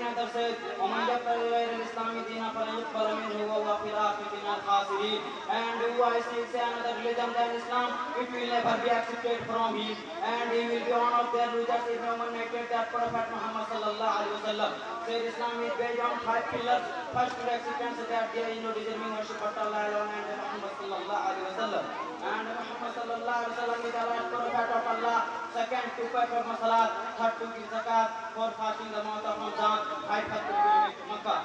another says, وَمَنْ يَبْتَغِ غَيْرَ الْإِسْلَامِ دِينًا فَلَنْ يُقْبَلَ مِنْهُ وَهُوَ فِي الْآخِرَةِ مِنَ الْخَاسِرِينَ. And who I seek another religion than Islam, it will never be accepted from him, and he will be one of their leaders if no one negated that Prophet Muhammad sallallahu alaihi wasallam said Islam is based on 5 pillars. First, to acceptance that there is no deserving worship but Allah alone and Muhammad sallallahu alaihi wasallam. And Muhammad sallallahu alaihi wasallam is the last prophet of Allah. Second, to perform salat. Third, to give zakat. Fourth, fasting the month of Ramadan. Five, to pilgrimage to Makkah.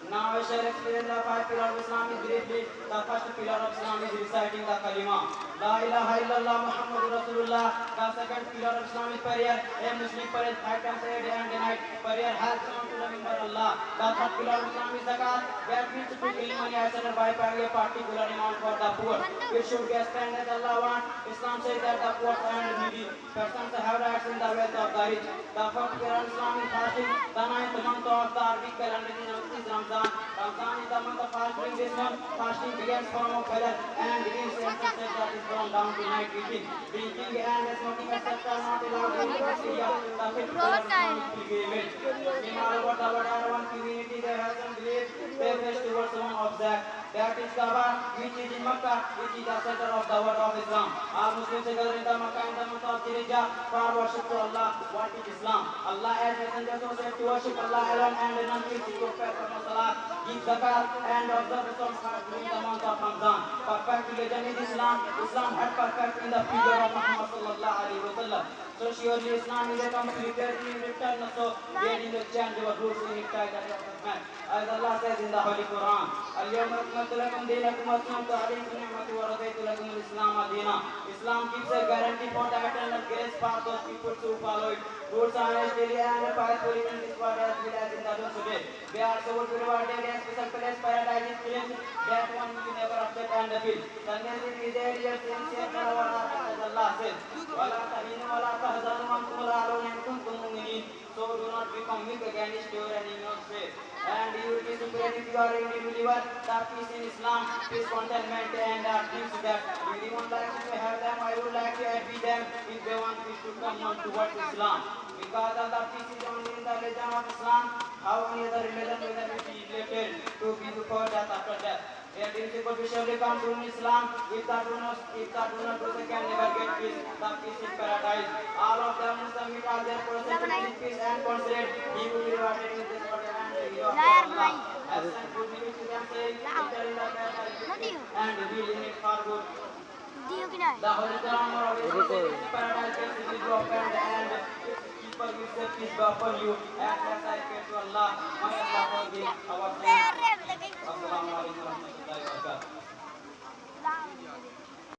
Now I shall explain the 5 pillars of Islam briefly. The first pillar of Islam is reciting the kalima, La ilaha illallah Muhammadur Rasulullah. The second pillar of Islam is prayer. A Muslim prays 5 times a day and a night. Prayer helps one to remember Allah. The third pillar of Islam is zakat. That means to give money as well by paying a particular amount for the poor. It should be spent as Allah wants. Islam says that the poor and needy persons have rights in the wealth of the rich. The fourth pillar of Islam is fasting. The ninth month of the Arabic calendar is Ramadan. Ramadan is the month of fasting. This month, fasting begins from Fajr and begins at sunset, that is from down to night eating. Drinking and smoking etc. are not allowed in the area. The fifth pillar of Islam is pilgrimage. In all over the world, one community they have some beliefs. They face towards one object. That is Kaaba, which is in Makkah, which is the center of the world of Islam. All Muslims gather in the Makkah in the month of Dhul-Hijjah for worship to Allah. What is Islam? Allah as messenger so said to worship Allah alone and none will seek to perform salat, give zakat and observe some fast during the month of Ramadan. Perfect religion is Islam. Islam had perfect in the figure of Muhammad sallallahu alaihi wasallam. So surely Islam is a completed in return, so they need to change your rules in it that of man. As Allah says in the Holy Quran, اليوم أكملت لكم دينكم وأتممت عليكم نعمتي ورضيت لكم الإسلام دينا. Islam gives a guarantee for the eternal grace for those people who follow it. Rules are daily and faithfully in this world as well as in the other today. They are so to reward daily and special place paradise is claimed that one will never upset and feel. Sunday is there, yes, sincere, as Allah says. وَلَا تَهِنُوا وَلَا تَحْزَنُوا وَأَنْتُمُ الْأَعْلَوْنَ إِن كُنتُم مُؤْمِنِينَ. So do not become weak against your enemy's faith. And you will be supreme if you are a believer. That peace in Islam, peace, contentment, and things that if anyone likes to have them, I would like to envy them if they want peace to come on towards Islam. Because of the peace is only in the religion of Islam. How any other religion will be related to be before death, after death. A principle will surely come to Islam. If that do not do, they can never get peace. The peace is paradise. All of them must submit all their process in peace and consider. He will be rewarded with this world and the hero of Allah. As and good news to them saying, enter in the paradise and will in it for good. The Holy Quran says paradise will be opened and people will say peace be upon you. And as I pray to Allah, may Allah forgive our